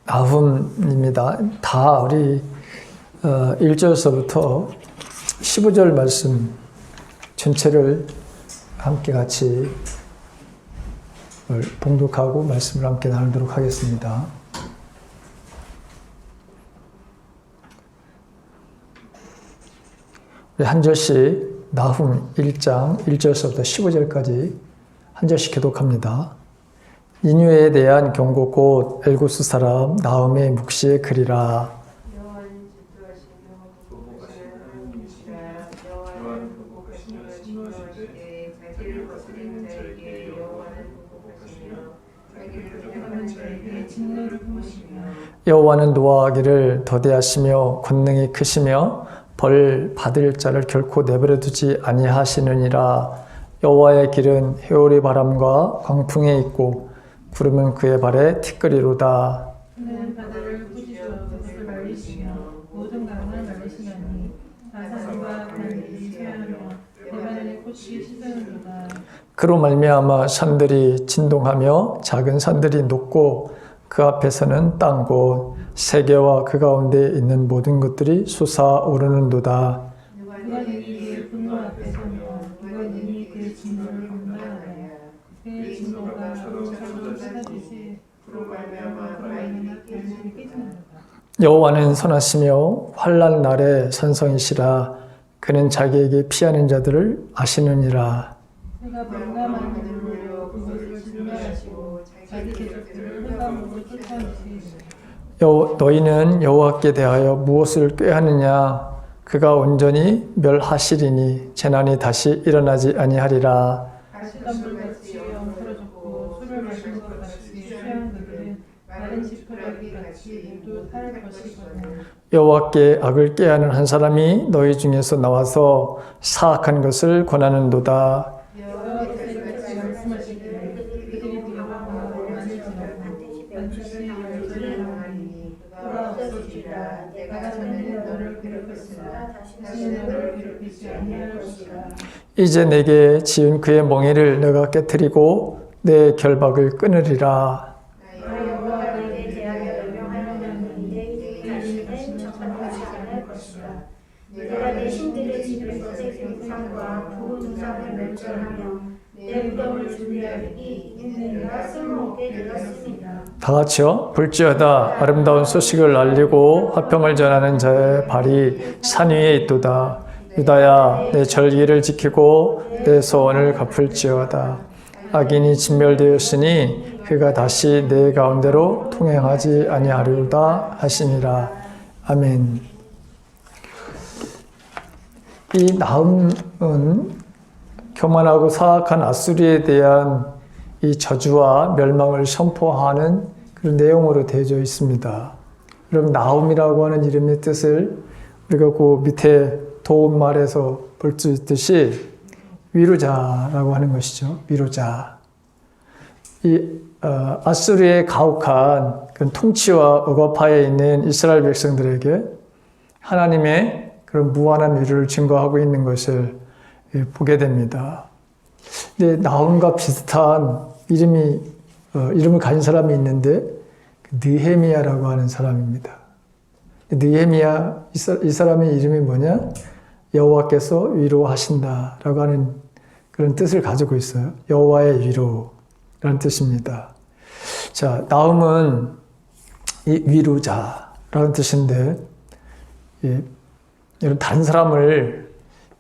나훔입니다. 다 우리 1절서부터 15절 말씀 전체를 함께 같이 봉독하고 말씀을 함께 나누도록 하겠습니다. 우리 한 절씩 나훔 1장 1절서부터 15절까지 한 절씩 교독합니다. 니느웨에 대한 경고 곧 엘고스 사람 나훔의 묵시의 글이라. 여호와는 노하기를 더디하시며 권능이 크시며 벌 받을 자를 결코 내버려 두지 아니하시느니라. 여호와의 길은 회오리 바람과 광풍에 있고 구름은 그의 발에 티끌이로다. 그는 바다를 꾸짖어 돛을 말리시며 모든 강을 말리시나니 바산과 강들이 쇠하며 레바논의 꽃이 시드는도다. 그로 말미암아 산들이 진동하며 작은 산들이 녹고 그 앞에서는 땅 곧 세계와 그 가운데 있는 모든 것들이 솟아오르는도다. 누가 능히 그의 분노 앞에 서며 누가 능히 그의 진노를 공부하랴. 그의 진노가 철로 쏟아지시 그로 말미암아 별들이 깨지는도다. 여호와는 선하시며 환난 날에 선성이시라. 그는 자기에게 피하는 자들을 아시느니라. 그가 범람한 자들을 노려 그것을 진멸하시고 자기 대적들을 흑암으로 쫓아내시리라. 너희는 여호와께 대하여 무엇을 꾀하느냐? 그가 온전히 멸하시리니 재난이 다시 일어나지 아니하리라. 가시덤불같이 엉클어졌고 술을 마신 것 같이 취한 그들은 마른 지푸라기 같이 모두 탈 것이거든. 여호와께 악을 꾀하는 한 사람이 너희 중에서 나와서 사악한 것을 권하는도다. 여호와께서 이같이 말씀하시기를 그들이 두려워하고 많을지라도 반드시 열절을 당하니 그가 없어지리라. 내가 전에는 너를 괴롭혔으나 다시는 너를 괴롭히지 아니할 것이라. 이제 내게 지은 그의 멍에를 내가 깨뜨리고 내 결박을 끊으리라. 여호와를 내 대하여 명하려면 내 자신은 정하지 않을 것이라. 내가 내 신들의 집에서 생산과 부은 우상을 멸절하며 내 무덤을 준비하리니 이는 내가 쓸모없게 되었습니다. 다 같이요. 볼지어다 아름다운 소식을 알리고 화평을 전하는 자의 발이 산 위에 있도다. 유다야 내 절기를 지키고 내 소원을 갚을지어다. 악인이 진멸되었으니 그가 다시 내 가운데로 통행하지 아니하리로다 하시니라. 아멘. 이 나훔은 교만하고 사악한 아수리에 대한 이 저주와 멸망을 선포하는 그런 내용으로 되어져 있습니다. 그럼 나훔이라고 하는 이름의 뜻을 우리가 그 밑에 도움말에서 볼 수 있듯이 위로자라고 하는 것이죠. 위로자. 이 아수리의 가혹한 그런 통치와 억압하에 있는 이스라엘 백성들에게 하나님의 그런 무한한 위로를 증거하고 있는 것을 보게 됩니다. 근데 나훔과 비슷한 이름을 가진 사람이 있는데 느헤미야라고 하는 사람입니다. 느헤미야 이 사람의 이름이 뭐냐? 여호와께서 위로하신다라고 하는 그런 뜻을 가지고 있어요. 여호와의 위로라는 뜻입니다. 자, 나훔은 이 위로자라는 뜻인데, 여러분 다른 사람을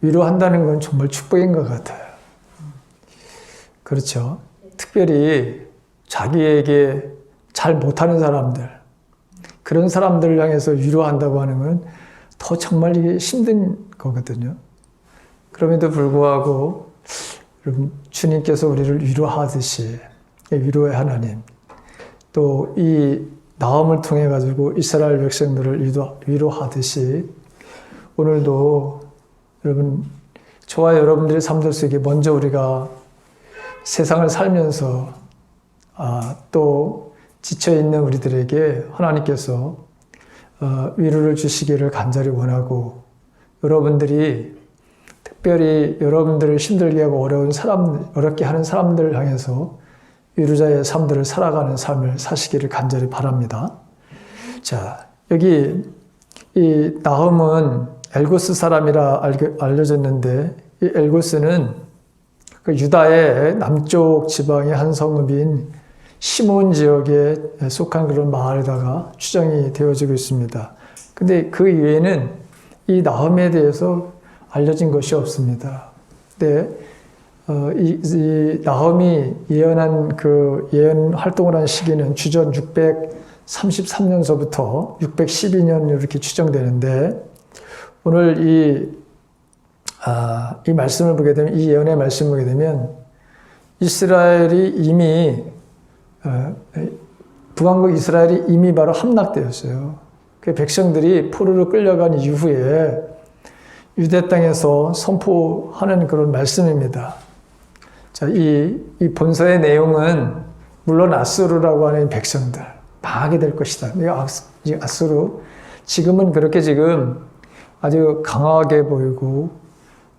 위로한다는 건 정말 축복인 것 같아요. 그렇죠. 특별히 자기에게 잘 못하는 사람들, 그런 사람들을 향해서 위로한다고 하는 건 더 정말 이게 힘든 거거든요. 그럼에도 불구하고 여러분 주님께서 우리를 위로하듯이 위로의 하나님, 또 이 나훔을 통해 가지고 이스라엘 백성들을 위로하듯이 오늘도 여러분 저와 여러분들의 삶들 속에 먼저 우리가 세상을 살면서 또 지쳐있는 우리들에게 하나님께서 위로를 주시기를 간절히 원하고, 여러분들이 특별히 여러분들을 힘들게 하고 어렵게 하는 사람들을 향해서 위로자의 삶들을 살아가는 삶을 사시기를 간절히 바랍니다. 자, 여기 이 나훔은 엘고스 사람이라 알려졌는데 이 엘고스는 그 유다의 남쪽 지방의 한 성읍인 시몬 지역에 속한 그런 마을에다가 추정이 되어지고 있습니다. 근데 그 이외에는 이 나훔에 대해서 알려진 것이 없습니다. 근데 이 나훔이 예언한 그 예언 활동을 한 시기는 주전 633년서부터 612년 이렇게 추정되는데 오늘 이 말씀을 보게 되면 이 예언의 말씀을 보게 되면 이스라엘이 이미 북왕국 이스라엘이 이미 바로 함락되었어요. 그 백성들이 포로로 끌려간 이후에 유대 땅에서 선포하는 그런 말씀입니다. 자, 이 본서의 내용은 물론 아수르라고 하는 백성들 망하게 될 것이다. 이 아수르 지금은 그렇게 지금 아주 강하게 보이고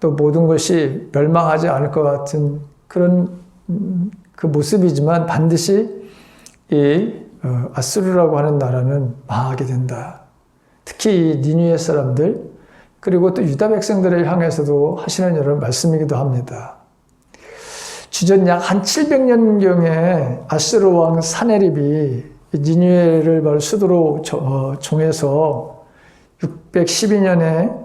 또 모든 것이 멸망하지 않을 것 같은 그런 그 모습이지만 반드시 이 아수르라고 하는 나라는 망하게 된다. 특히 이 니느웨 사람들 그리고 또 유다 백성들을 향해서도 하시는 여러 말씀이기도 합니다. 주전 약 한 700년경에 아수르 왕 사네립이 니느웨를 바로 수도로 정해서 612년에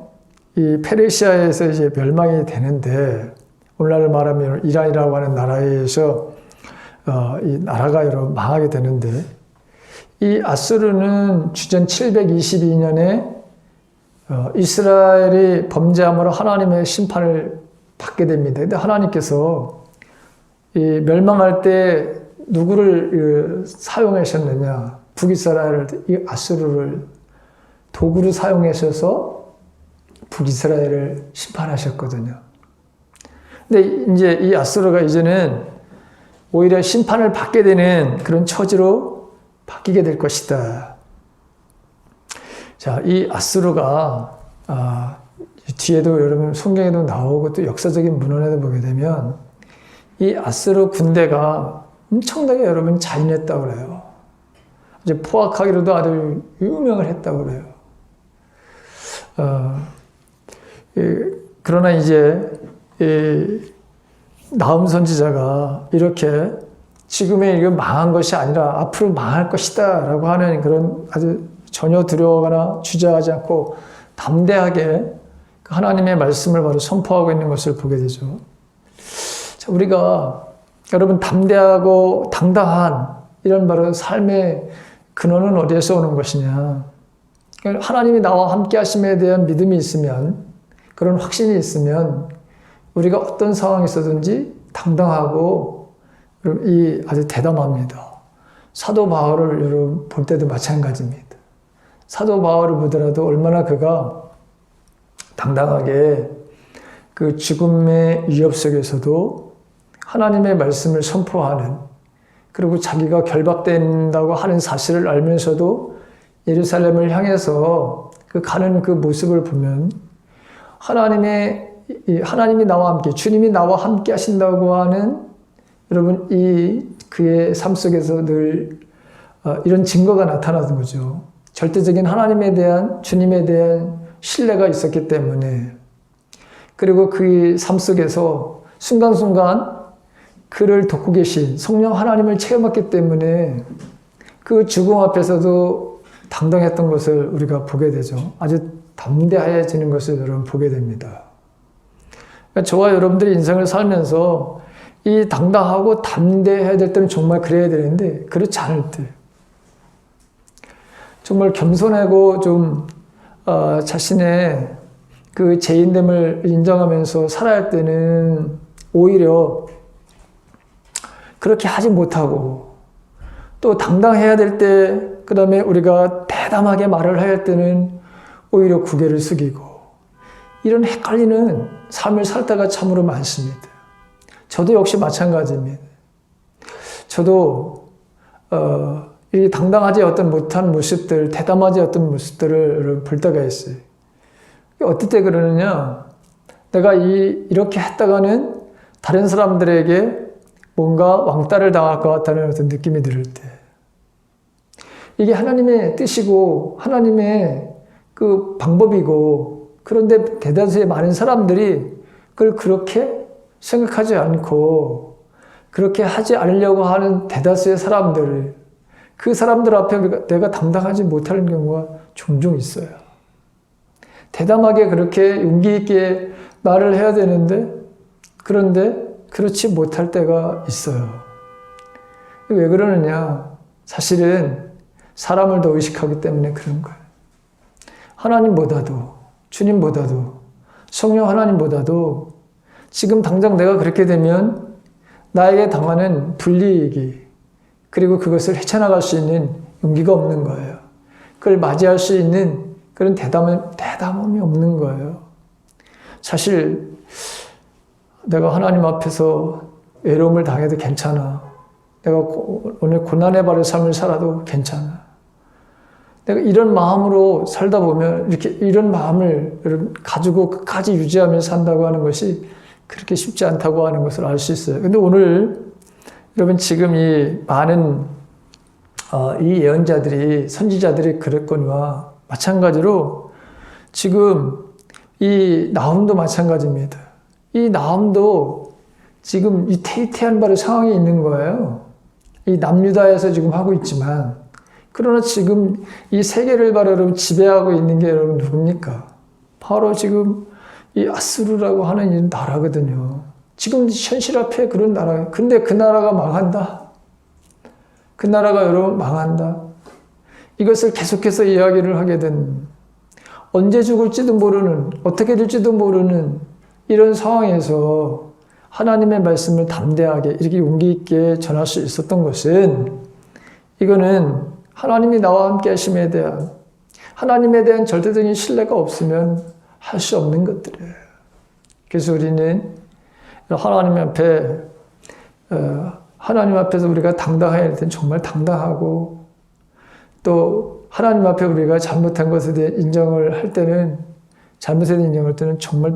이 페르시아에서 이제 멸망이 되는데 오늘날 말하면 이란이라고 하는 나라에서 이 나라가 여러 망하게 되는데 이 아수르는 주전 722년에 이스라엘이 범죄함으로 하나님의 심판을 받게 됩니다. 근데 하나님께서 이 멸망할 때 누구를 사용하셨느냐? 북이스라엘을 이 아수르를 도구로 사용하셔서 북이스라엘을 심판하셨거든요. 근데 이제 이 아수르가 이제는 오히려 심판을 받게 되는 그런 처지로 바뀌게 될 것이다. 자, 이 아수르가 뒤에도 여러분 성경에도 나오고 또 역사적인 문헌에도 보게 되면 이 아수르 군대가 엄청나게 여러분 잔인했다고 그래요. 이제 포악하기로도 아주 유명을 했다고 그래요. 그러나 이제 나훔 선지자가 이렇게 지금의 이거 망한 것이 아니라 앞으로 망할 것이다 라고 하는 그런 아주 전혀 두려워하거나 주저하지 않고 담대하게 하나님의 말씀을 바로 선포하고 있는 것을 보게 되죠. 자, 우리가 여러분 담대하고 당당한 이런 바로 삶의 근원은 어디에서 오는 것이냐? 하나님이 나와 함께 하심에 대한 믿음이 있으면 그런 확신이 있으면 우리가 어떤 상황이 있어든지 당당하고 이 아주 대담합니다. 사도 바울을 여러분 볼 때도 마찬가지입니다. 사도 바울을 보더라도 얼마나 그가 당당하게 그 죽음의 위협 속에서도 하나님의 말씀을 선포하는 그리고 자기가 결박된다고 하는 사실을 알면서도 예루살렘을 향해서 그 가는 그 모습을 보면 하나님이 나와 함께 주님이 나와 함께 하신다고 하는 여러분 이 그의 삶 속에서 늘 이런 증거가 나타나는 거죠. 절대적인 하나님에 대한 주님에 대한 신뢰가 있었기 때문에 그리고 그 삶 속에서 순간순간 그를 돕고 계신 성령 하나님을 체험했기 때문에 그 죽음 앞에서도 당당했던 것을 우리가 보게 되죠. 아주 담대해지는 것을 여러분 보게 됩니다. 그러니까 저와 여러분들이 인생을 살면서 이 당당하고 담대해야 될 때는 정말 그래야 되는데 그렇지 않을 때 정말 겸손하고 좀 자신의 그 죄인됨을 인정하면서 살아야 할 때는 오히려 그렇게 하지 못하고 또 당당해야 될 때 그 다음에 우리가 대담하게 말을 해야 할 때는 오히려 고개를 숙이고 이런 헷갈리는 삶을 살 때가 참으로 많습니다. 저도 역시 마찬가지입니다. 저도 이 당당하지 어떤 못한 모습들, 대담하지 어떤 모습들을 볼 때가 있어요. 어떨 때 그러느냐? 내가 이렇게 했다가는 다른 사람들에게 뭔가 왕따를 당할 것 같다는 어떤 느낌이 들 때. 이게 하나님의 뜻이고 하나님의 그 방법이고, 그런데 대다수의 많은 사람들이 그걸 그렇게 생각하지 않고 그렇게 하지 않으려고 하는 대다수의 사람들, 그 사람들 앞에 내가 당당하지 못하는 경우가 종종 있어요. 대담하게 그렇게 용기 있게 말을 해야 되는데, 그런데 그렇지 못할 때가 있어요. 왜 그러느냐? 사실은 사람을 더 의식하기 때문에 그런 거예요. 하나님보다도, 주님보다도, 성령 하나님보다도 지금 당장 내가 그렇게 되면 나에게 당하는 불이익이, 그리고 그것을 헤쳐나갈 수 있는 용기가 없는 거예요. 그걸 맞이할 수 있는 그런 대담함이 없는 거예요. 사실 내가 하나님 앞에서 외로움을 당해도 괜찮아. 내가 오늘 고난의 발의 삶을 살아도 괜찮아. 내가 이런 마음으로 살다 보면, 이렇게 이런 마음을 가지고 끝까지 유지하면서 산다고 하는 것이 그렇게 쉽지 않다고 하는 것을 알 수 있어요. 근데 오늘 여러분, 지금 이 많은 이 예언자들이, 선지자들이 그랬거니와 마찬가지로 지금 이 나훔도 마찬가지입니다. 이 나훔도 지금 이 태이태한 바로 상황이 있는 거예요. 이 남유다에서 지금 하고 있지만, 그러나 지금 이 세계를 바로 여러분 지배하고 있는 게 여러분 누굽니까? 바로 지금 이 아수르라고 하는 이 나라거든요. 지금 현실 앞에 그런 나라. 근데 그 나라가 망한다. 그 나라가 여러분 망한다. 이것을 계속해서 이야기를 하게 된, 언제 죽을지도 모르는, 어떻게 될지도 모르는 이런 상황에서 하나님의 말씀을 담대하게 이렇게 용기 있게 전할 수 있었던 것은, 이거는 하나님이 나와 함께 하심에 대한, 하나님에 대한 절대적인 신뢰가 없으면 할 수 없는 것들이에요. 그래서 우리는 하나님 앞에, 하나님 앞에서 우리가 당당해야 할 때는 정말 당당하고, 또 하나님 앞에 우리가 잘못한 것에 대해 인정을 할 때는, 잘못에 대한 인정을 할 때는 정말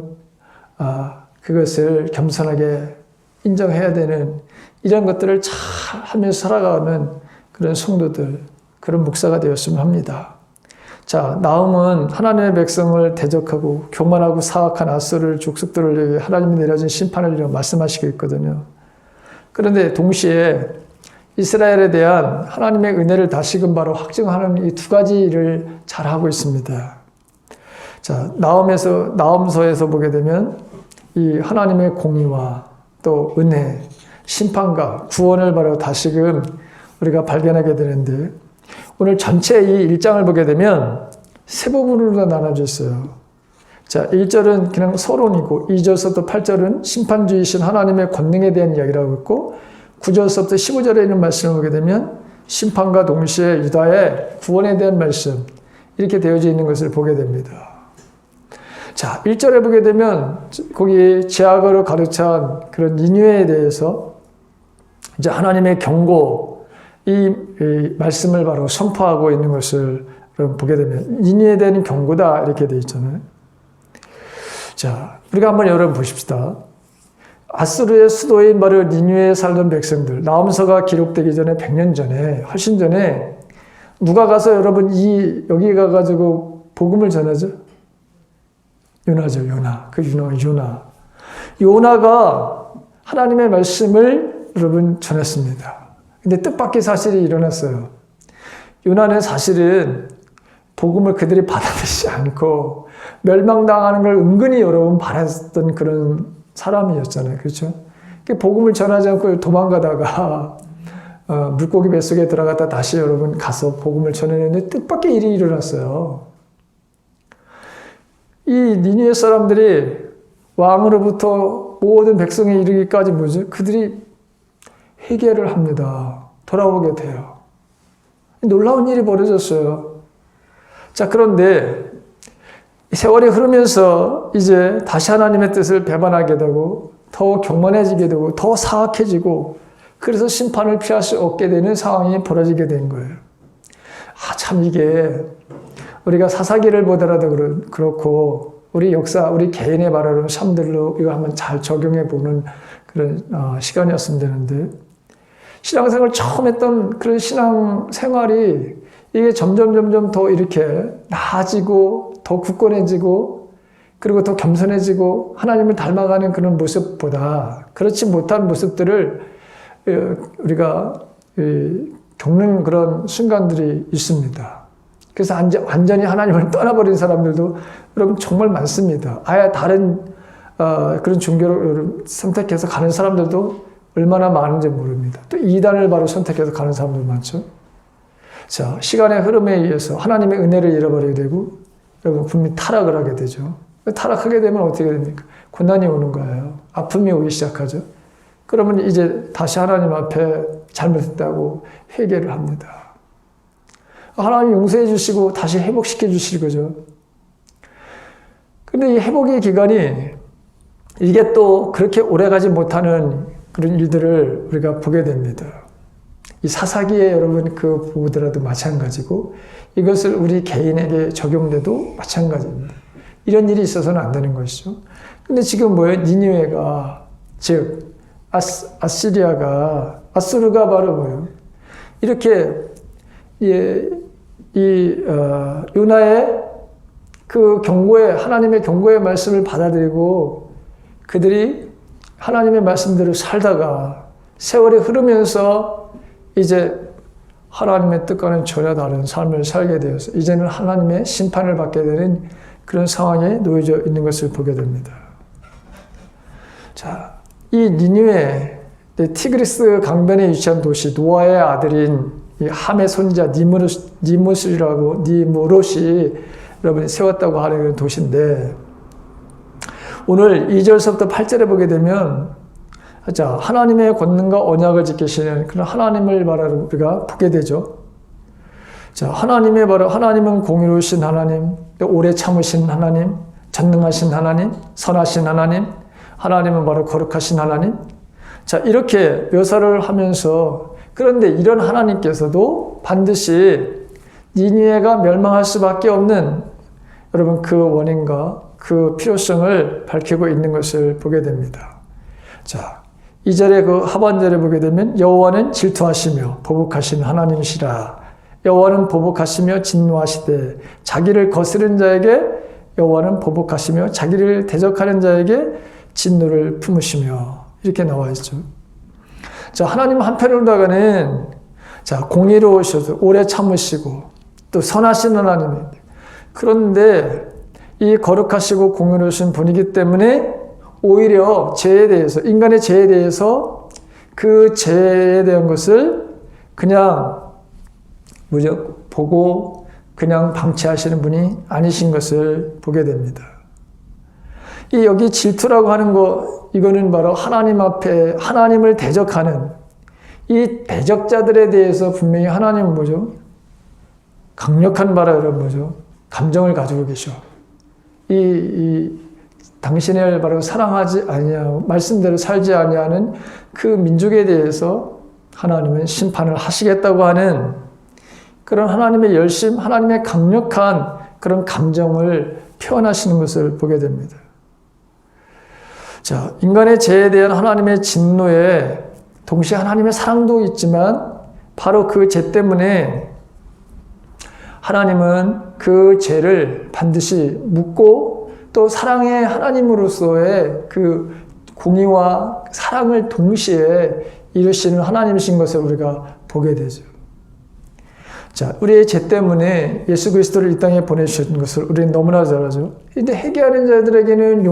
그것을 겸손하게 인정해야 되는, 이런 것들을 잘 하면서 살아가는 그런 성도들, 그런 목사가 되었으면 합니다. 자, 나훔은 하나님의 백성을 대적하고 교만하고 사악한 아수르 족속들을 위해 하나님이 내려진 심판을 이루어 말씀하시고 있거든요. 그런데 동시에 이스라엘에 대한 하나님의 은혜를 다시금 바로 확증하는 이 두 가지 일을 잘하고 있습니다. 자, 나훔서에서 보게 되면 이 하나님의 공의와 또 은혜, 심판과 구원을 바로 다시금 우리가 발견하게 되는데, 오늘 전체 이 1장을 보게 되면 세 부분으로 나눠져 있어요. 자, 1절은 그냥 서론이고, 2절부터 8절은 심판주이신 하나님의 권능에 대한 이야기를 하고 있고, 9절부터 15절에 있는 말씀을 보게 되면 심판과 동시에 유다의 구원에 대한 말씀, 이렇게 되어져 있는 것을 보게 됩니다. 자, 1절에 보게 되면 거기 제약으로 가득 찬 그런 니느웨에 대해서 이제 하나님의 경고, 이 말씀을 바로 선포하고 있는 것을 보게 되면 니느웨에 대한 경고다, 이렇게 되어 있잖아요. 자, 우리가 한번 여러분 보십시다. 아수르의 수도인 바로 니느웨에 살던 백성들, 나훔서가 기록되기 전에 100년 전에, 훨씬 전에 누가 가서 여러분 여기 가가지고 복음을 전하죠? 요나죠, 요나. 그 요나. 요나가 하나님의 말씀을 여러분 전했습니다. 근데 뜻밖의 사실이 일어났어요. 요나는 사실은 복음을 그들이 받아들이지 않고 멸망당하는 걸 은근히 여러분 바랐던 그런 사람이었잖아요. 그렇죠? 복음을 전하지 않고 도망가다가 물고기 뱃속에 들어갔다 다시 여러분 가서 복음을 전했는데 뜻밖의 일이 일어났어요. 이 니느웨 사람들이 왕으로부터 모든 백성에 이르기까지 뭐죠? 그들이 회개를 합니다. 돌아오게 돼요. 놀라운 일이 벌어졌어요. 자, 그런데 세월이 흐르면서 이제 다시 하나님의 뜻을 배반하게 되고, 더 교만해지게 되고, 더 사악해지고, 그래서 심판을 피할 수 없게 되는 상황이 벌어지게 된 거예요. 참 이게 우리가 사사기를 보더라도 그렇고, 우리 역사, 우리 개인의 바로 삶들로 이거 한번 잘 적용해 보는 그런 시간이었으면 되는데, 신앙생활 처음 했던 그런 신앙생활이 이게 점점 더 이렇게 나아지고 더 굳건해지고 그리고 더 겸손해지고 하나님을 닮아가는 그런 모습보다 그렇지 못한 모습들을 우리가 겪는 그런 순간들이 있습니다. 그래서 완전히 하나님을 떠나버린 사람들도 여러분 정말 많습니다. 아예 다른 그런 종교를 선택해서 가는 사람들도 얼마나 많은지 모릅니다. 또 이단을 바로 선택해서 가는 사람도 많죠. 자, 시간의 흐름에 의해서 하나님의 은혜를 잃어버리게 되고 여러분 분명히 타락을 하게 되죠. 타락하게 되면 어떻게 됩니까? 고난이 오는 거예요. 아픔이 오기 시작하죠. 그러면 이제 다시 하나님 앞에 잘못했다고 회개를 합니다. 하나님 용서해 주시고 다시 회복시켜 주실 거죠. 근데 이 회복의 기간이 이게 또 그렇게 오래가지 못하는 그런 일들을 우리가 보게 됩니다. 이 사사기에 여러분 그 보더라도 마찬가지고 이것을 우리 개인에게 적용돼도 마찬가지입니다. 이런 일이 있어서는 안 되는 것이죠. 근데 지금 뭐예요? 니느웨가 즉 아수르가 바로 뭐예요? 이렇게 요나의 그 하나님의 경고의 말씀을 받아들이고 그들이 하나님의 말씀대로 살다가 세월이 흐르면서 이제 하나님의 뜻과는 전혀 다른 삶을 살게 되어서 이제는 하나님의 심판을 받게 되는 그런 상황에 놓여져 있는 것을 보게 됩니다. 자, 이 니느웨, 티그리스 강변에 위치한 도시 노아의 아들인 이 함의 손자 니무롯이 여러분이 세웠다고 하는 그런 도시인데 오늘 2절서부터 8절에 보게 되면 자, 하나님의 권능과 언약을 지키시는 그런 하나님을 바로 우리가 보게 되죠. 자, 하나님은 공의로우신 하나님, 오래 참으신 하나님, 전능하신 하나님, 선하신 하나님, 하나님은 바로 거룩하신 하나님. 자, 이렇게 묘사를 하면서 그런데 이런 하나님께서도 반드시 니느웨가 멸망할 수밖에 없는 여러분 그 원인과 그 필요성을 밝히고 있는 것을 보게 됩니다. 자, 2절의 그 하반절에 보게 되면 여호와는 질투하시며 보복하신 하나님이시라. 여호와는 보복하시며 진노하시되 자기를 거스른 자에게 여호와는 보복하시며 자기를 대적하는 자에게 진노를 품으시며 이렇게 나와 있죠. 자, 하나님 한편으로다가는 자, 공의로우셔서 오래 참으시고 또 선하신 하나님입니다. 그런데 이 거룩하시고 공의로우신 분이기 때문에 오히려 죄에 대해서 인간의 죄에 대해서 그 죄에 대한 것을 그냥 보고 그냥 방치하시는 분이 아니신 것을 보게 됩니다. 이 여기 질투라고 하는 거 이거는 바로 하나님 앞에 하나님을 대적하는 이 대적자들에 대해서 분명히 하나님은 뭐죠? 강력한 바라는 뭐죠? 감정을 가지고 계셔. 당신을 바로 사랑하지 아니하고 말씀대로 살지 아니하는 그 민족에 대해서 하나님은 심판을 하시겠다고 하는 그런 하나님의 열심, 하나님의 강력한 그런 감정을 표현하시는 것을 보게 됩니다. 자, 인간의 죄에 대한 하나님의 진노에 동시에 하나님의 사랑도 있지만 바로 그 죄 때문에 하나님은 그 죄를 반드시 묻고 또 사랑의 하나님으로서의 그 공의와 사랑을 동시에 이루시는 하나님이신 것을 우리가 보게 되죠. 자, 우리의 죄 때문에 예수 그리스도를 이 땅에 보내주신 것을 우리는 너무나 잘 알죠. 근데 회개하는 자들에게는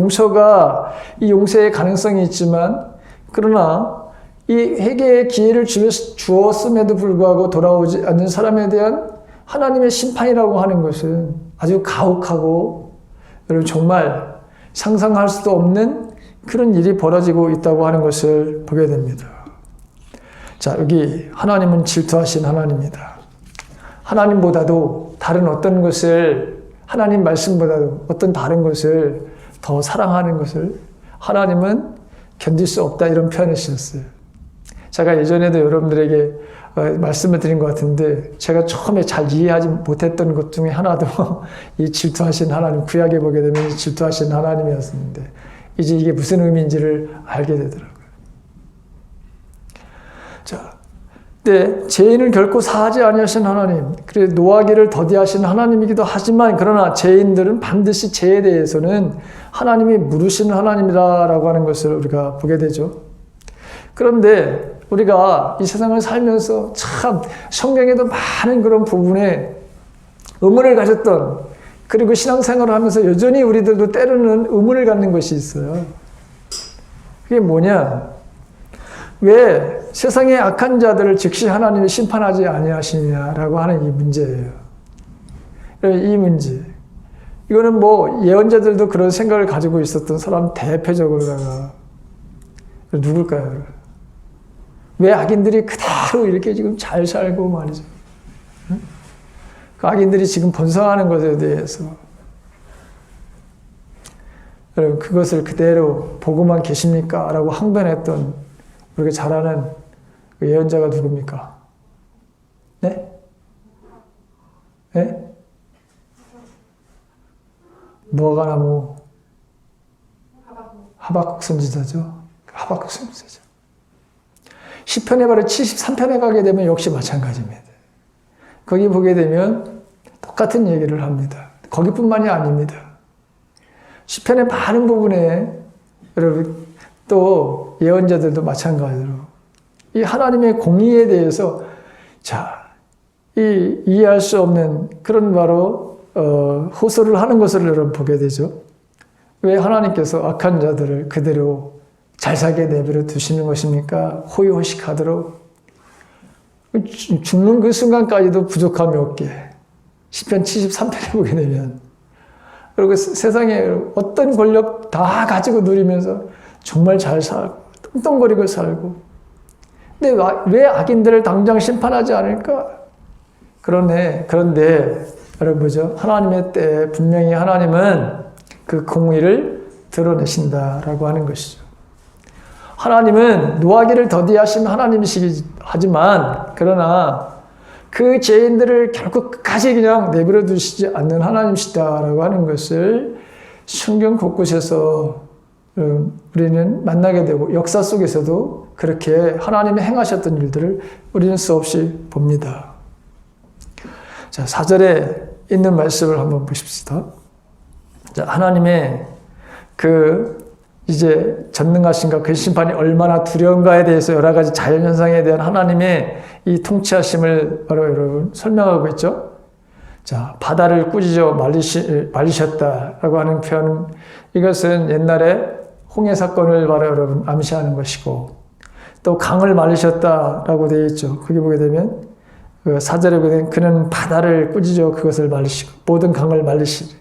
이 용서의 가능성이 있지만 그러나 이 회개의 기회를 주었음에도 불구하고 돌아오지 않는 사람에 대한 하나님의 심판이라고 하는 것은 아주 가혹하고 여러분 정말 상상할 수도 없는 그런 일이 벌어지고 있다고 하는 것을 보게 됩니다. 자, 여기 하나님은 질투하신 하나님입니다. 하나님보다도 다른 어떤 것을 하나님 말씀보다도 어떤 다른 것을 더 사랑하는 것을 하나님은 견딜 수 없다 이런 표현을 쓰셨어요. 제가 예전에도 여러분들에게 말씀을 드린 것 같은데 제가 처음에 잘 이해하지 못했던 것 중에 하나도 이 질투하신 하나님, 구약에 보게 되면 질투하신 하나님이었는데 이제 이게 무슨 의미인지를 알게 되더라고요. 자, 근데 죄인을 결코 사하지 아니하신 하나님, 그래 노하기를 더디하신 하나님이기도 하지만 그러나 죄인들은 반드시 죄에 대해서는 하나님이 물으시는 하나님이라고 하는 것을 우리가 보게 되죠. 그런데 우리가 이 세상을 살면서 참 성경에도 많은 그런 부분에 의문을 가졌던, 그리고 신앙생활을 하면서 여전히 우리들도 때로는 의문을 갖는 것이 있어요. 그게 뭐냐? 왜 세상의 악한 자들을 즉시 하나님이 심판하지 아니하시냐라고 하는 이 문제예요. 이 문제. 이거는 뭐 예언자들도 그런 생각을 가지고 있었던 사람 대표적으로다가 누굴까요? 왜 악인들이 그대로 이렇게 지금 잘 살고 말이죠. 응? 그 악인들이 지금 번성하는 것에 대해서 여러분 그것을 그대로 보고만 계십니까? 라고 항변했던 우리가 잘 아는 그 예언자가 누굽니까? 네? 네? 무화과 나무 하박국 선지자죠. 하박국 선지자죠. 시편에 바로 73편에 가게 되면 역시 마찬가지입니다. 거기 보게 되면 똑같은 얘기를 합니다. 거기뿐만이 아닙니다. 시편의 많은 부분에 여러분 또 예언자들도 마찬가지로 이 하나님의 공의에 대해서 이해할 수 없는 그런 바로 호소를 하는 것을 여러분 보게 되죠. 왜 하나님께서 악한 자들을 그대로 잘 살게 내버려 두시는 것입니까? 호의호식하도록 죽는 그 순간까지도 부족함이 없게. 시편 73편에 보게 되면 그리고 세상에 어떤 권력 다 가지고 누리면서 정말 잘 살고 뚱뚱거리고 살고, 근데 왜 악인들을 당장 심판하지 않을까? 그런데 여러분 보죠. 하나님의 때에 분명히 하나님은 그 공의를 드러내신다라고 하는 것이죠. 하나님은 노하기를 더디하신 하나님이시기 하지만 그러나 그 죄인들을 결국 끝까지 그냥 내버려 두시지 않는 하나님이시다라고 하는 것을 성경 곳곳에서 우리는 만나게 되고 역사 속에서도 그렇게 하나님이 행하셨던 일들을 우리는 수없이 봅니다. 자, 4절에 있는 말씀을 한번 보십시다. 자, 하나님의 이제 전능하신가 그 심판이 얼마나 두려운가에 대해서 여러 가지 자연현상에 대한 하나님의 이 통치하심을 바로 여러분 설명하고 있죠. 자, 바다를 꾸짖어 말리셨다라고 하는 표현, 이것은 옛날에 홍해 사건을 바로 여러분 암시하는 것이고, 또 강을 말리셨다라고 되어 있죠. 거기 보게 되면 그 4절에 보게 되면 그는 바다를 꾸짖어 그것을 말리시고 모든 강을 말리시리.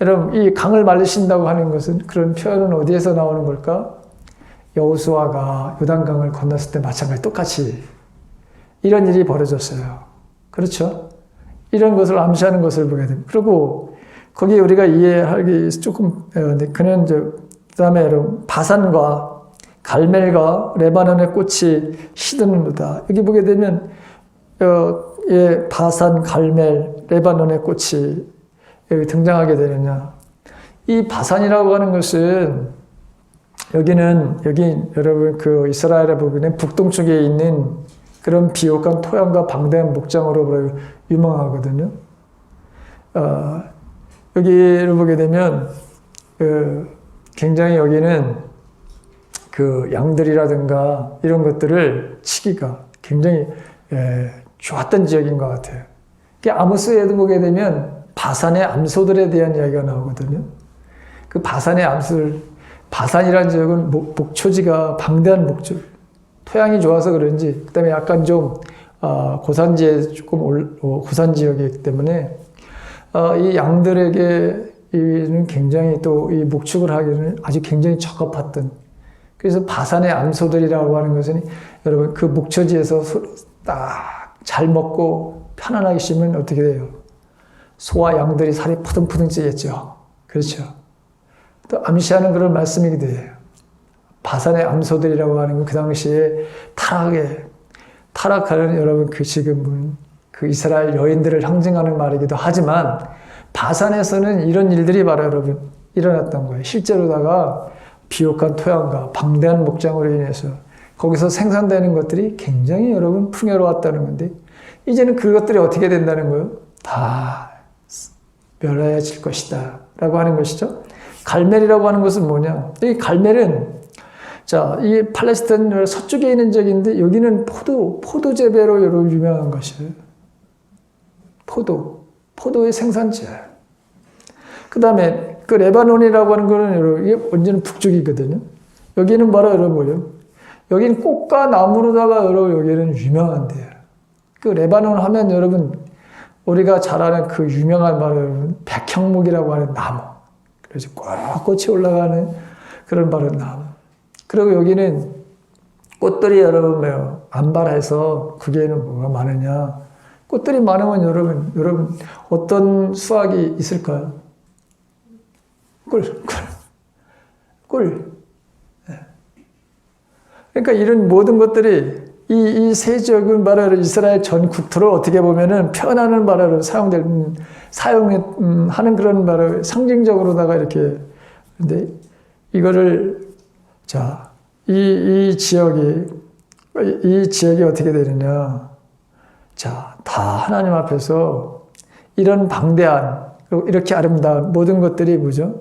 여러분 이 강을 말리신다고 하는 것은 그런 표현은 어디에서 나오는 걸까? 여호수아가 요단강을 건넜을 때 마찬가지 똑같이 이런 일이 벌어졌어요. 그렇죠? 이런 것을 암시하는 것을 보게 됩니다. 그리고 거기 우리가 이해하기 조금 그는 그다음에 여러분 바산과 갈멜과 레바논의 꽃이 시드는도다. 여기 보게 되면 바산, 갈멜, 레바논의 꽃이 여기 등장하게 되느냐. 이 바산이라고 하는 것은 여기 여러분 그 이스라엘의 부분에 북동쪽에 있는 그런 비옥한 토양과 방대한 목장으로 유명하거든요. 여기를 보게 되면 굉장히 여기는 그 양들이라든가 이런 것들을 치기가 굉장히 좋았던 지역인 것 같아요. 아모스에도 보게 되면 바산의 암소들에 대한 이야기가 나오거든요. 그 바산의 바산이라는 지역은 목초지가 방대한 목초, 토양이 좋아서 그런지, 그 다음에 약간 좀 고산지에 고산 지역이기 때문에 이 양들에게는 굉장히 또 이 목축을 하기는 아주 굉장히 적합했던. 그래서 바산의 암소들이라고 하는 것은 여러분 그 목초지에서 딱 잘 먹고 편안하게 쉬면 어떻게 돼요? 소와 양들이 살이 푸둥푸둥 찌겠죠. 그렇죠. 또 암시하는 그런 말씀이기도 해요. 바산의 암소들이라고 하는 건 그 당시에 타락하는 여러분 지금은 그 이스라엘 여인들을 상징하는 말이기도 하지만 바산에서는 이런 일들이 바로 여러분 일어났던 거예요. 실제로다가 비옥한 토양과 방대한 목장으로 인해서 거기서 생산되는 것들이 굉장히 여러분 풍요로웠다는 건데 이제는 그것들이 어떻게 된다는 거예요? 다 멸해질 것이다 라고 하는 것이죠. 갈멜이라고 하는 것은 뭐냐? 이 갈멜은 자, 이 팔레스타인 서쪽에 있는 지역인데 여기는 포도 재배로 여러분 유명한 것이에요. 포도의 생산지예요. 그 다음에 그 레바논이라고 하는 거는 여러분 이게 완전히 북쪽이거든요. 여기는 바로 여러분 뭐예요? 여기는 꽃과 나무로다가 여러분 여기는 유명한 데예요. 그 레바논 하면 여러분 우리가 잘 아는 그 유명한 바로 여러분 백향목이라고 하는 나무. 그래서 꽃이 올라가는 그런 바로 나무. 그리고 여기는 꽃들이 여러분 안발해서 거기에는 뭐가 많으냐? 꽃들이 많으면 여러분 어떤 수확이 있을까요? 꿀. 그러니까 이런 모든 것들이 이 세 지역은 바로 이스라엘 전 국토를 어떻게 보면은 표현하는 바로 사용하는 그런 바로 상징적으로다가 이렇게 근데 이거를 자, 이 지역이 어떻게 되느냐? 자, 다 하나님 앞에서 이런 방대한 그리고 이렇게 아름다운 모든 것들이 뭐죠?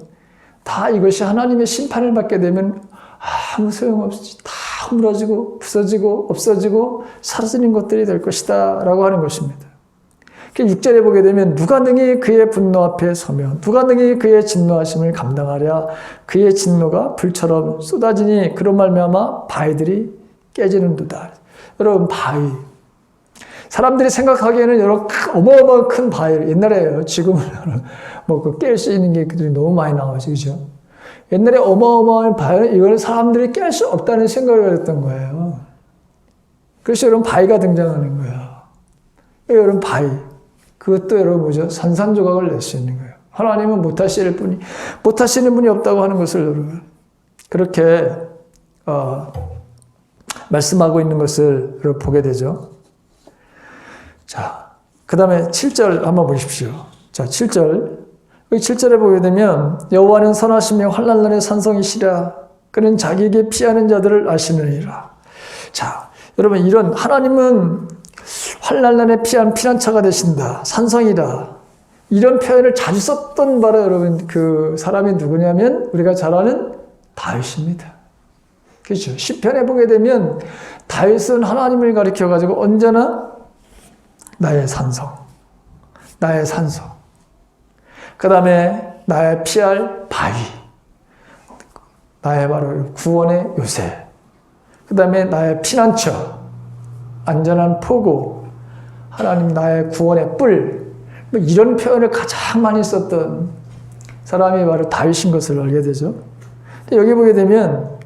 다 이것이 하나님의 심판을 받게 되면 아무 소용없이 다 허물어지고 부서지고 없어지고 사라지는 것들이 될 것이다 라고 하는 것입니다. 6절에 보게 되면 누가 능히 그의 분노 앞에 서면 누가 능히 그의 진노하심을 감당하랴 그의 진노가 불처럼 쏟아지니 그로 말미암아 바위들이 깨지는도다. 여러분 바위 사람들이 생각하기에는 여러 어마어마한 큰 바위 옛날에 지금은 뭐 깰 수 있는 게 너무 많이 나와서 그죠? 옛날에 어마어마한 바위 이걸 사람들이 깰 수 없다는 생각을 했던 거예요. 그래서 여러분 바위가 등장하는 거야. 여러분 바위 그것도 여러분 뭐죠? 산산조각을 낼 수 있는 거예요. 하나님은 못하시는 분이 없다고 하는 것을 여러분 그렇게 말씀하고 있는 것을 여러분 보게 되죠. 자, 그 다음에 7절 한번 보십시오. 자, 7절. 7절에 보게 되면 여호와는 선하시며 환난날의 산성이시라 그는 자기에게 피하는 자들을 아시느니라. 자, 여러분 이런 하나님은 환난날에 피한 피난처가 되신다. 산성이다. 이런 표현을 자주 썼던 바로 여러분 그 사람이 누구냐면 우리가 잘 아는 다윗입니다. 그렇죠? 시편에 보게 되면 다윗은 하나님을 가리켜 가지고 언제나 나의 산성, 나의 산성. 그 다음에 나의 피할 바위, 나의 바로 구원의 요새, 그 다음에 나의 피난처, 안전한 포구, 하나님 나의 구원의 뿔, 뭐 이런 표현을 가장 많이 썼던 사람이 바로 다윗인 것을 알게 되죠. 여기 보게 되면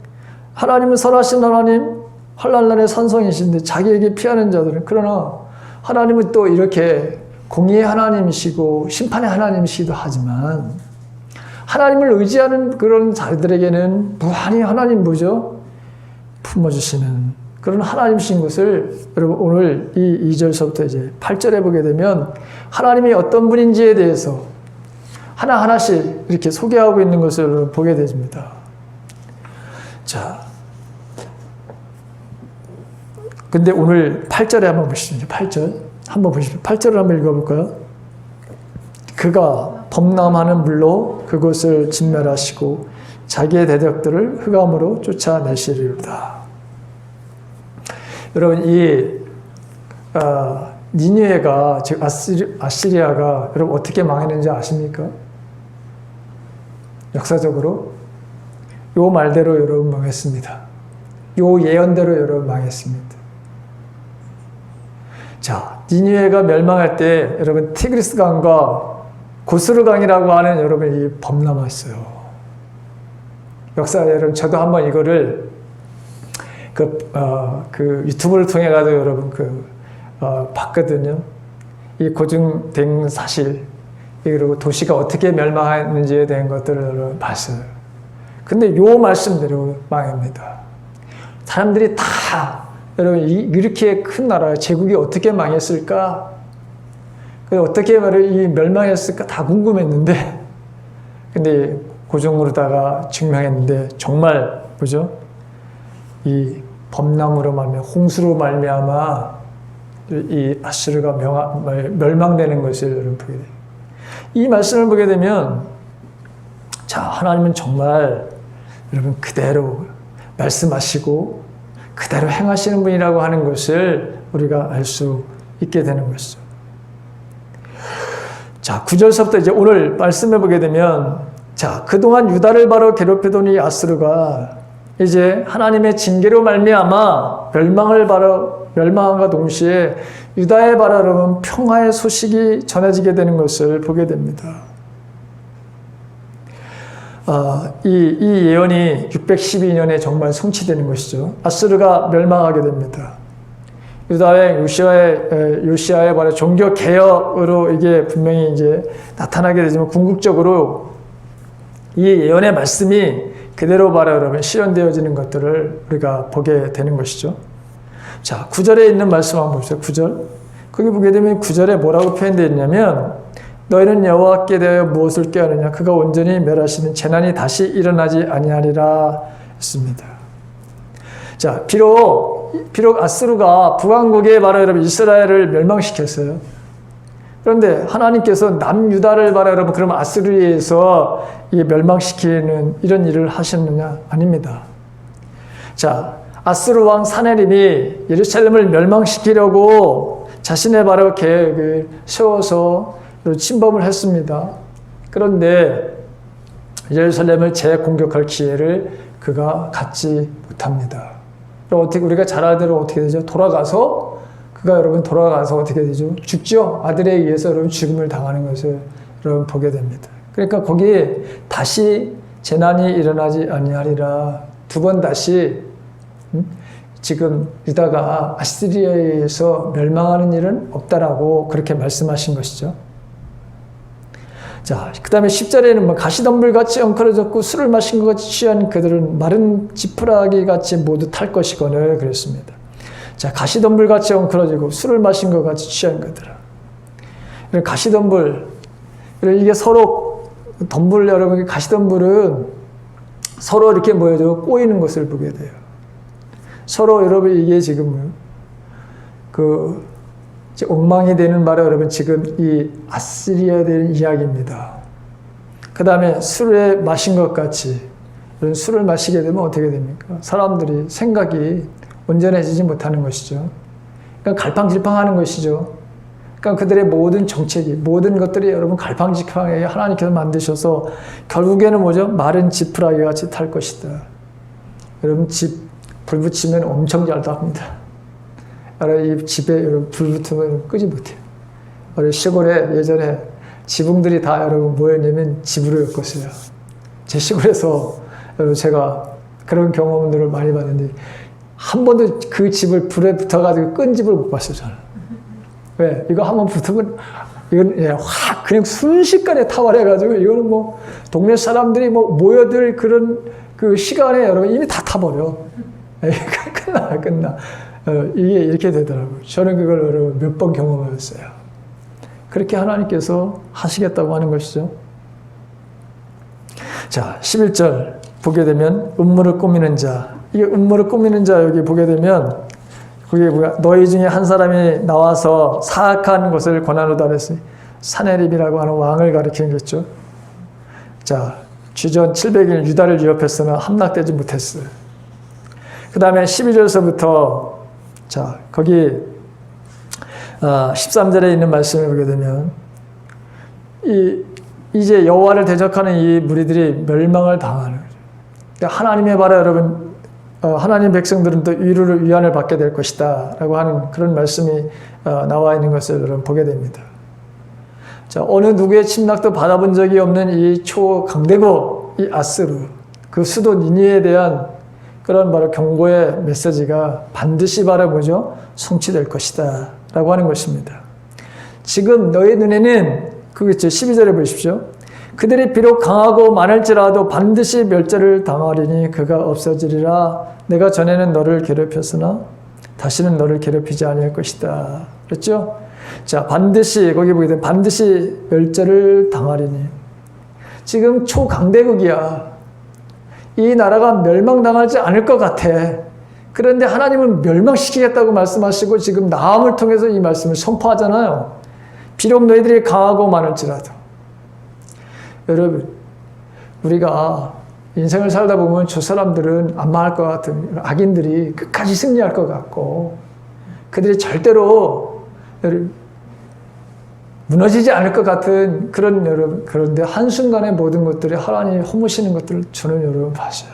하나님은 선하신 하나님, 환난날의 산성이신데 자기에게 피하는 자들은 그러나 하나님은 또 이렇게 공의의 하나님이시고 심판의 하나님이시기도 하지만 하나님을 의지하는 그런 자들에게는 무한히 하나님 뭐죠? 품어주시는 그런 하나님이신 것을 여러분 오늘 이 2절서부터 이제 8절에 보게 되면 하나님이 어떤 분인지에 대해서 하나하나씩 이렇게 소개하고 있는 것을 보게 됩니다. 자, 근데 오늘 8절에 한번 보시죠. 8절. 한번 보십시오. 8절을 한번 읽어볼까요? 그가 범람하는 물로 그곳을 진멸하시고 자기의 대적들을 흑암으로 쫓아내시리로다. 여러분 이 니느웨가 즉 아시리아가 여러분 어떻게 망했는지 아십니까? 역사적으로 요 말대로 여러분 망했습니다. 요 예언대로 여러분 망했습니다. 자, 니느웨가 멸망할 때 여러분 티그리스 강과 고스르 강이라고 하는 여러분 이 범람했어요. 역사 여러분 저도 한번 이거를 그 유튜브를 통해 가지고 여러분 봤거든요. 이 고증된 사실 그리고 도시가 어떻게 멸망했는지에 대한 것들을 여러분 봤어요. 근데 요 말씀대로 망합니다. 사람들이 다 여러분 이렇게 큰 나라 제국이 어떻게 망했을까? 어떻게 이 멸망했을까 다 궁금했는데 근데 고정으로다가 증명했는데 정말 뭐죠? 이 범람으로 말미암아 홍수로 말미암아 이 아수르가 멸망되는 것을 여러분 보게 돼요. 이 말씀을 보게 되면 자, 하나님은 정말 여러분 그대로 말씀하시고 그대로 행하시는 분이라고 하는 것을 우리가 알 수 있게 되는 것이죠. 자, 9절서부터 이제 오늘 말씀해 보게 되면 자, 그동안 유다를 바로 괴롭히던 이 아수르가 이제 하나님의 징계로 말미암아 멸망함과 동시에 유다에 바로 여러분 평화의 소식이 전해지게 되는 것을 보게 됩니다. 이 예언이 612년에 정말 성취되는 것이죠. 아수르가 멸망하게 됩니다. 유다의 요시아의 바로 종교 개혁으로 이게 분명히 이제 나타나게 되지만 궁극적으로 이 예언의 말씀이 그대로 바로 여러분 실현되어지는 것들을 우리가 보게 되는 것이죠. 자, 9절에 있는 말씀 한번 봅시다. 9절. 거기 보게 되면 9절에 뭐라고 표현되어 있냐면 너희는 여호와께 대하여 무엇을 꾀하느냐 그가 온전히 멸하시는 재난이 다시 일어나지 아니하리라 했습니다. 자, 비록 아수르가 북왕국에 바로 여러분 이스라엘을 멸망시켰어요. 그런데 하나님께서 남유다를 바로 여러분 그러면 아수르에 의해서 멸망시키는 이런 일을 하셨느냐? 아닙니다. 자, 아수르 왕 사네립이 예루살렘을 멸망시키려고 자신의 바로 계획을 세워서 침범을 했습니다. 그런데 예루살렘을 재공격할 기회를 그가 갖지 못합니다. 그럼 어떻게 우리가 잘 알대로 어떻게 되죠? 그가 여러분 돌아가서 어떻게 되죠? 죽죠. 아들에 의해서 여러분 죽음을 당하는 것을 여러분 보게 됩니다. 그러니까 거기에 다시 재난이 일어나지 아니하리라. 두 번 다시 지금 유다가 아시리아에 의해서 멸망하는 일은 없다라고 그렇게 말씀하신 것이죠. 자, 그 다음에 10절에는 뭐 가시덤불같이 엉클어졌고 술을 마신 것 같이 취한 그들은 마른 지푸라기 같이 모두 탈 것이거늘 그랬습니다. 자, 가시덤불같이 엉클어지고 술을 마신 것 같이 취한 그들아. 가시덤불, 이게 서로 덤불 여러분 가시덤불은 서로 이렇게 모여져 꼬이는 것을 보게 돼요. 서로 여러분 이게 지금 엉망이 되는 바로 여러분 지금 이 아시리아에 대한 이야기입니다. 그 다음에 술에 마신 것 같이 술을 마시게 되면 어떻게 됩니까? 사람들이 생각이 온전해지지 못하는 것이죠. 그러니까 갈팡질팡하는 것이죠. 그러니까 그들의 모든 정책이 모든 것들이 여러분 갈팡질팡하게 하나님께서 만드셔서 결국에는 뭐죠? 마른 지푸라기 같이 탈 것이다. 여러분 불 붙이면 엄청 잘 답니다. 이 집에 여러분 불 붙으면 끄지 못해요. 시골에 예전에 지붕들이 다 여러분 뭐였냐면 집으로 엮었어요. 제 시골에서 여러분 제가 그런 경험들을 많이 봤는데 한 번도 그 집을 불에 붙어가지고 끈 집을 못 봤어요, 저는. 왜? 이거 한번 붙으면 이건 확 그냥 순식간에 타버려가지고 이거는 뭐 동네 사람들이 뭐 모여들 그런 그 시간에 여러분 이미 다 타버려. 끝나. 이게 이렇게 되더라고요. 저는 그걸 여러분 몇 번 경험했어요. 그렇게 하나님께서 하시겠다고 하는 것이죠. 자, 11절 보게 되면 음모를 꾸미는 자. 이게 음모를 꾸미는 자 여기 보게 되면 그게 뭐야? 너희 중에 한 사람이 나와서 사악한 것을 권하노다 그랬어요. 사네립이라고 하는 왕을 가리키는 거죠. 자, 주전 700일 유다를 위협했으나 함락되지 못했어요. 그 다음에 12절서부터 자, 거기 13절에 있는 말씀을 보게 되면 이제 여호와를 대적하는 이 무리들이 멸망을 당하는 거죠. 그러니까 하나님의 바라 여러분 하나님 백성들은 또 위안을 받게 될 것이다 라고 하는 그런 말씀이 나와 있는 것을 여러분 보게 됩니다. 자, 어느 누구의 침략도 받아본 적이 없는 이 초강대국 이 아스루 그 수도 니니에 대한 그런 바로 경고의 메시지가 반드시 바로 뭐죠? 성취될 것이다 라고 하는 것입니다. 지금 너희 눈에는 그겠죠. 12절에 보십시오. 그들이 비록 강하고 많을지라도 반드시 멸절을 당하리니 그가 없어지리라. 내가 전에는 너를 괴롭혔으나 다시는 너를 괴롭히지 아니할 것이다. 그렇죠? 자, 반드시 거기 보게 되면 반드시 멸절을 당하리니 지금 초강대국이야. 이 나라가 멸망당하지 않을 것 같아. 그런데 하나님은 멸망시키겠다고 말씀하시고 지금 나함을 통해서 이 말씀을 선포하잖아요. 비록 너희들이 강하고 많을지라도. 여러분, 우리가 인생을 살다 보면 저 사람들은 안 망할 것 같은 악인들이 끝까지 승리할 것 같고 그들이 절대로 무너지지 않을 것 같은 그런 여러분, 그런데 한순간에 모든 것들이 하나님이 허무시는 것들을 저는 여러분 봤어요.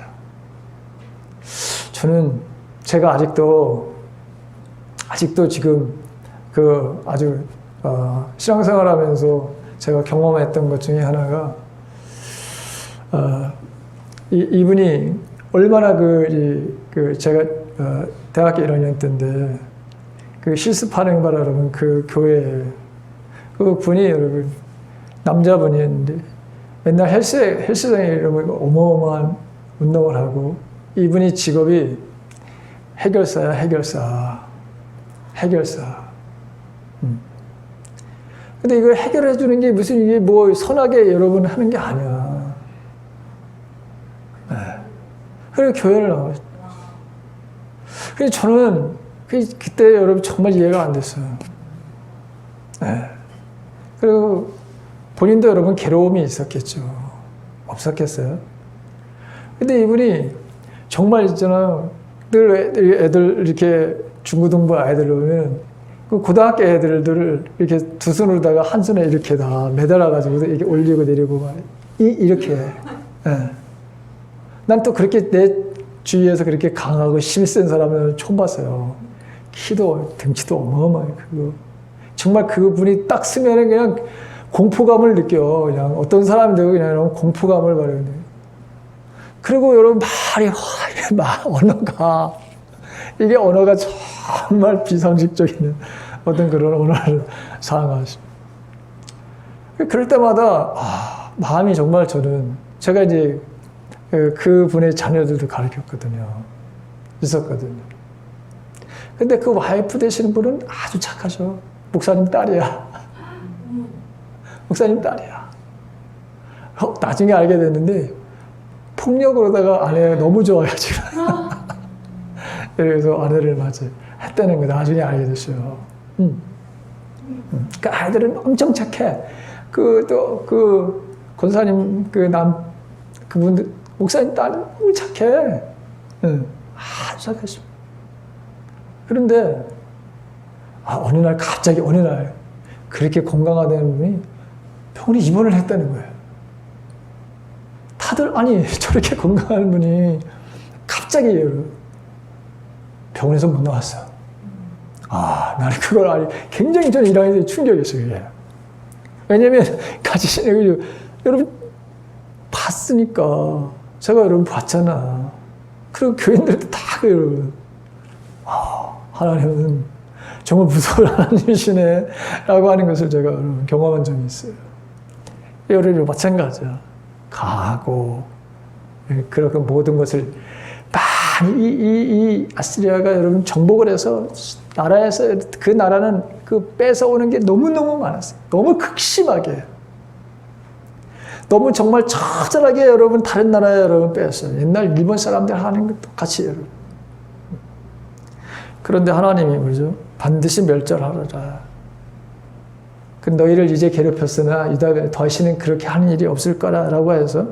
저는 제가 아직도 지금 그 아주 신앙생활 하면서 제가 경험했던 것 중에 하나가 이분이 얼마나 제가 대학교 1학년 때인데 그 실습하는 바라 여러분 그 교회에 그 분이 여러분 남자분이었는데 맨날 헬스장에 이러면 어마어마한 운동을 하고 이분이 직업이 해결사야 해결사. 근데 이거 해결해 주는 게 무슨 이게 뭐 선하게 여러분 하는 게 아니야. 네. 그래서 교회를 나왔어요. 그래서 저는 그때 여러분 정말 이해가 안 됐어요. 네. 그리고 본인도 여러분 괴로움이 있었겠죠. 없었겠어요? 근데 이분이 정말 있잖아요. 늘 애들 이렇게 중고등부 아이들 보면 그 고등학교 애들을 이렇게 두 손으로다가 한 손에 이렇게 다 매달아가지고 이렇게 올리고 내리고 이렇게. 네. 난 또 그렇게 내 주위에서 그렇게 강하고 힘이 센 사람을 처음 봤어요. 키도 등치도 어마어마해. 정말 그분이 딱 쓰면은 그냥 공포감을 느껴. 그냥 어떤 사람들도 그냥 공포감을 받아요. 그리고 여러분 언어가 이게 언어가 정말 비상식적인 어떤 그런 언어를 사용하십니다. 그럴 때마다 마음이 정말 저는 제가 이제 그 분의 자녀들도 가르쳤거든요. 있었거든요. 근데 그 와이프 되시는 분은 아주 착하셔. 목사님 딸이야. 목사님 딸이야. 나중에 알게 됐는데 폭력으로다가 아내가 너무 좋아가지고 그래서 아내를 했다는 거 나중에 알게 됐어요. 그 아이들은 엄청 착해. 권사님 그분들 목사님 딸은 너무 착해. 아주 착했어. 그런데 어느 날 갑자기 그렇게 건강하다는 분이 병원에 입원을 했다는 거예요. 다들 아니 저렇게 건강한 분이 갑자기 병원에서 못 나왔어. 나는 그걸 굉장히 저는 1학년 때 충격이었어요. 그게. 왜냐면 같이 여러분 봤으니까 제가 여러분 봤잖아. 그리고 교인들도 다 여러분 하나님은 정말 무서운 하나님이시네 라고 하는 것을 제가 여러분 경험한 적이 있어요. 여러분 마찬가지야. 강하고 그렇게 모든 것을 많이 이 아시리아가 여러분 정복을 해서 나라에서 그 나라는 뺏어오는 게 너무너무 많았어요. 너무 극심하게. 너무 정말 처절하게 여러분 다른 나라에 여러분 뺏었어요. 옛날 일본 사람들 하는 것도 같이 여러분. 그런데 하나님이 뭐죠? 반드시 멸절하리라. 너희를 이제 괴롭혔으나 유다가 다시는 그렇게 하는 일이 없을 거라고 해서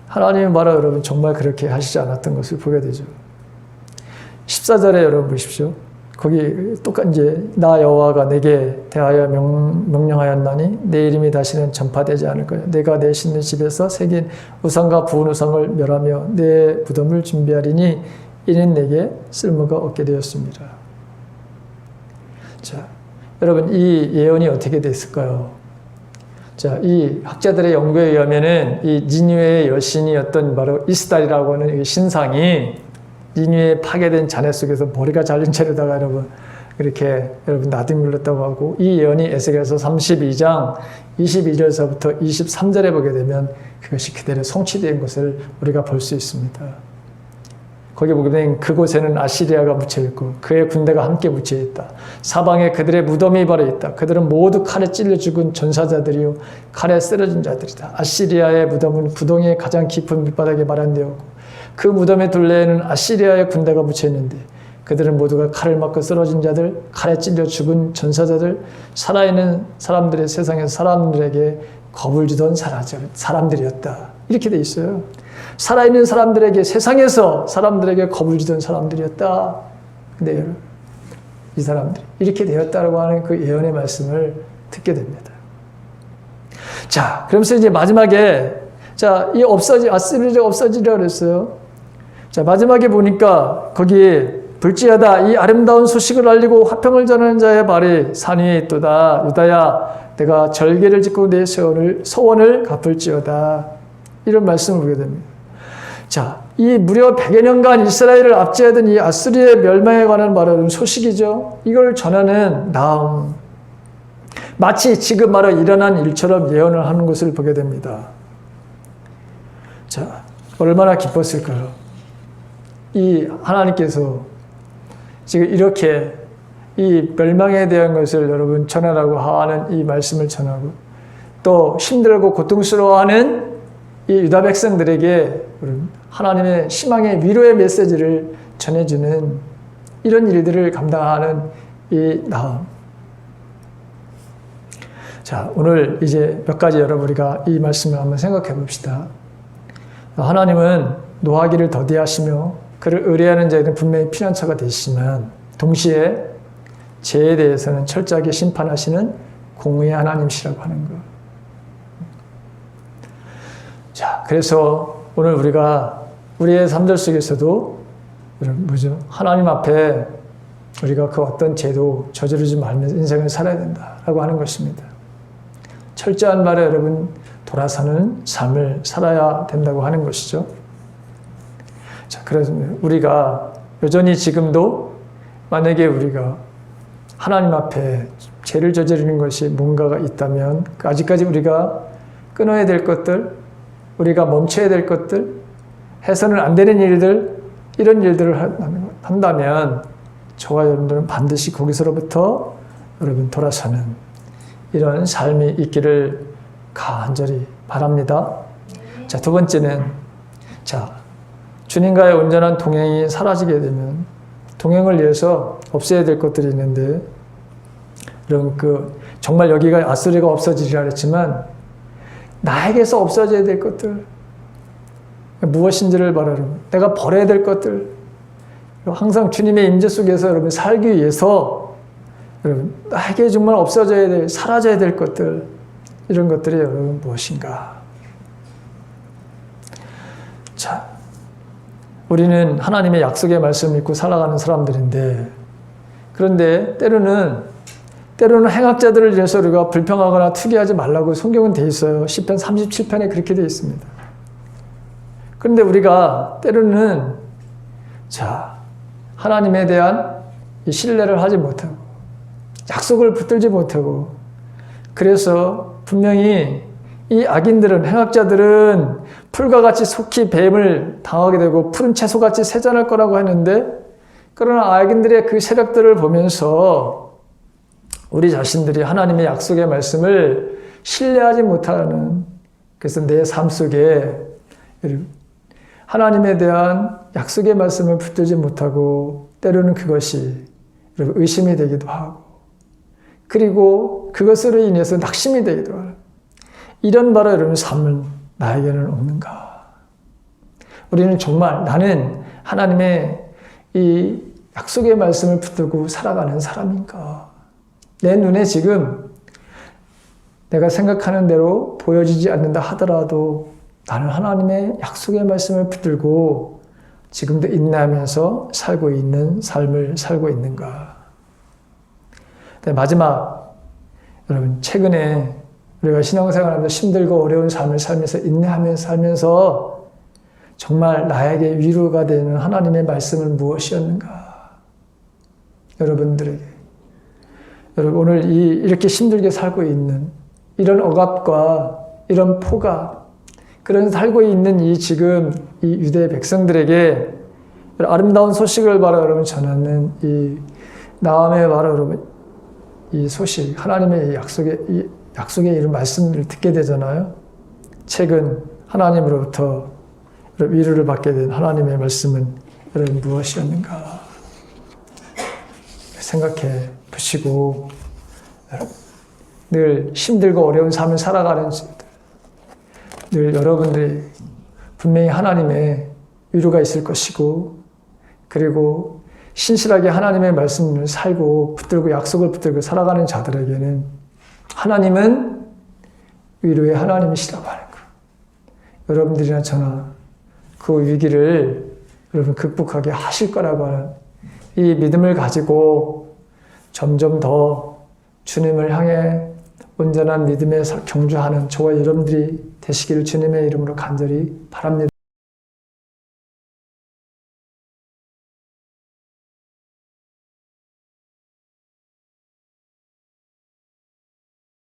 하나님의 말을 여러분 정말 그렇게 하시지 않았던 것을 보게 되죠. 14절에 여러분 보십시오. 거기 똑같이 이제 나 여호와가 내게 대하여 명령하였나니 내 이름이 다시는 전파되지 않을 거야. 내가 내 씻는 집에서 새긴 우상과 부은 우상을 멸하며 내 무덤을 준비하리니 이는 내게 쓸모가 없게 되었습니다. 자, 여러분 이 예언이 어떻게 됐을까요? 자, 이 학자들의 연구에 의하면은 이 니느웨의 여신이었던 바로 이스달이라고 하는 이 신상이 니느웨에 파괴된 잔해 속에서 머리가 잘린 채로다가 여러분 이렇게 여러분 나뒹굴렀다고 하고 이 예언이 에스겔서 32장 22절서부터 23절에 보게 되면 그것이 그대로 성취된 것을 우리가 볼 수 있습니다. 거기 보게 되면 그곳에는 아시리아가 묻혀있고 그의 군대가 함께 묻혀있다. 사방에 그들의 무덤이 바로 있다. 그들은 모두 칼에 찔려 죽은 전사자들이요 칼에 쓰러진 자들이다. 아시리아의 무덤은 부동의 가장 깊은 밑바닥에 마련되었고 그 무덤의 둘레에는 아시리아의 군대가 묻혀있는데 그들은 모두가 칼을 맞고 쓰러진 자들, 칼에 찔려 죽은 전사자들, 살아있는 사람들의 세상에서 사람들에게 겁을 주던 사람들이었다. 이렇게 돼 있어요. 살아있는 사람들에게, 세상에서 사람들에게 겁을 주던 사람들이었다. 근데 이 사람들이 이렇게 되었다라고 하는 그 예언의 말씀을 듣게 됩니다. 자, 그러면서 이제 마지막에, 자, 아스리가 없어지리라 그랬어요. 자, 마지막에 보니까 거기에 불지어다 이 아름다운 소식을 알리고 화평을 전하는 자의 발이 산 위에 있도다. 유다야, 내가 절개를 짓고 내 소원을 갚을지어다. 이런 말씀을 보게 됩니다. 자, 이 무려 100여 년간 이스라엘을 압제하던 이 아수리의 멸망에 관한 말하는 소식이죠. 이걸 전하는 나음. 마치 지금 바로 일어난 일처럼 예언을 하는 것을 보게 됩니다. 자, 얼마나 기뻤을까요? 이 하나님께서 지금 이렇게 이 멸망에 대한 것을 여러분 전하라고 하는 이 말씀을 전하고 또 힘들고 고통스러워하는 이 유다 백성들에게 하나님의 희망의 위로의 메시지를 전해주는 이런 일들을 감당하는 이 나음. 자, 오늘 이제 몇 가지 여러분 우리가 이 말씀을 한번 생각해 봅시다. 하나님은 노하기를 더디하시며 그를 의뢰하는 자에게는 분명히 피난처가 되시지만 동시에 죄에 대해서는 철저하게 심판하시는 공의의 하나님이시라고 하는 것. 자, 그래서 오늘 우리가 우리의 삶들 속에서도 뭐죠? 하나님 앞에 우리가 그 어떤 죄도 저지르지 말면서 인생을 살아야 된다라고 하는 것입니다. 철저한 말에 여러분 돌아서는 삶을 살아야 된다고 하는 것이죠. 자, 그래서 우리가 여전히 지금도 만약에 우리가 하나님 앞에 죄를 저지르는 것이 뭔가가 있다면 아직까지 우리가 끊어야 될 것들, 우리가 멈춰야 될 것들, 해서는 안 되는 일들, 이런 일들을 한다면 저와 여러분들은 반드시 거기서로부터 여러분 돌아서는 이런 삶이 있기를 간절히 바랍니다. 자, 두 번째는 자, 주님과의 온전한 동행이 사라지게 되면 동행을 위해서 없애야 될 것들이 있는데 여러분 정말 여기가 아수리가 없어지리라 그랬지만 나에게서 없어져야 될 것들 무엇인지를 말하는 내가 버려야 될 것들 항상 주님의 임재 속에서 여러분 살기 위해서 여러분 나에게 정말 없어져야 될 사라져야 될 것들 이런 것들이 여러분 무엇인가? 자, 우리는 하나님의 약속의 말씀을 믿고 살아가는 사람들인데 그런데 때로는 행악자들을 위해서 우리가 불평하거나 투기하지 말라고 성경은 돼 있어요. 시편 37편에 그렇게 돼 있습니다. 그런데 우리가 때로는 자, 하나님에 대한 이 신뢰를 하지 못하고 약속을 붙들지 못하고 그래서 분명히 이 악인들은 행악자들은 풀과 같이 속히 뱀을 당하게 되고 푸른 채소같이 세잔할 거라고 했는데 그러나 악인들의 그 세력들을 보면서 우리 자신들이 하나님의 약속의 말씀을 신뢰하지 못하는 그래서 내 삶 속에 하나님에 대한 약속의 말씀을 붙들지 못하고 때로는 그것이 의심이 되기도 하고 그리고 그것으로 인해서 낙심이 되기도 하고 이런 바로 여러분 삶은 나에게는 없는가? 우리는 정말 나는 하나님의 이 약속의 말씀을 붙들고 살아가는 사람인가? 내 눈에 지금 내가 생각하는 대로 보여지지 않는다 하더라도 나는 하나님의 약속의 말씀을 붙들고 지금도 인내하면서 살고 있는 삶을 살고 있는가? 마지막 여러분 최근에 우리가 신앙생활하면서 힘들고 어려운 삶을 살면서 인내하면서 살면서 정말 나에게 위로가 되는 하나님의 말씀은 무엇이었는가? 여러분들에게 여러분 오늘 이렇게 힘들게 살고 있는 이런 억압과 이런 포가 그런 살고 있는 이 지금 이 유대 백성들에게 아름다운 소식을 바로 여러분 전하는 이 나음의 바로 여러분 이 소식 하나님의 약속의 이런 말씀을 듣게 되잖아요. 최근 하나님으로부터 위로를 받게 된 하나님의 말씀은 여러분 무엇이었는가? 생각해 보시고 늘 힘들고 어려운 삶을 살아가는 늘 여러분들이 분명히 하나님의 위로가 있을 것이고 그리고 신실하게 하나님의 말씀을 살고 붙들고 약속을 붙들고 살아가는 자들에게는 하나님은 위로의 하나님이시라고 하는 것. 여러분들이나 저나 그 위기를 여러분 극복하게 하실 거라고 하는 이 믿음을 가지고 점점 더 주님을 향해 온전한 믿음에 경주하는 저와 여러분들이 되시기를 주님의 이름으로 간절히 바랍니다.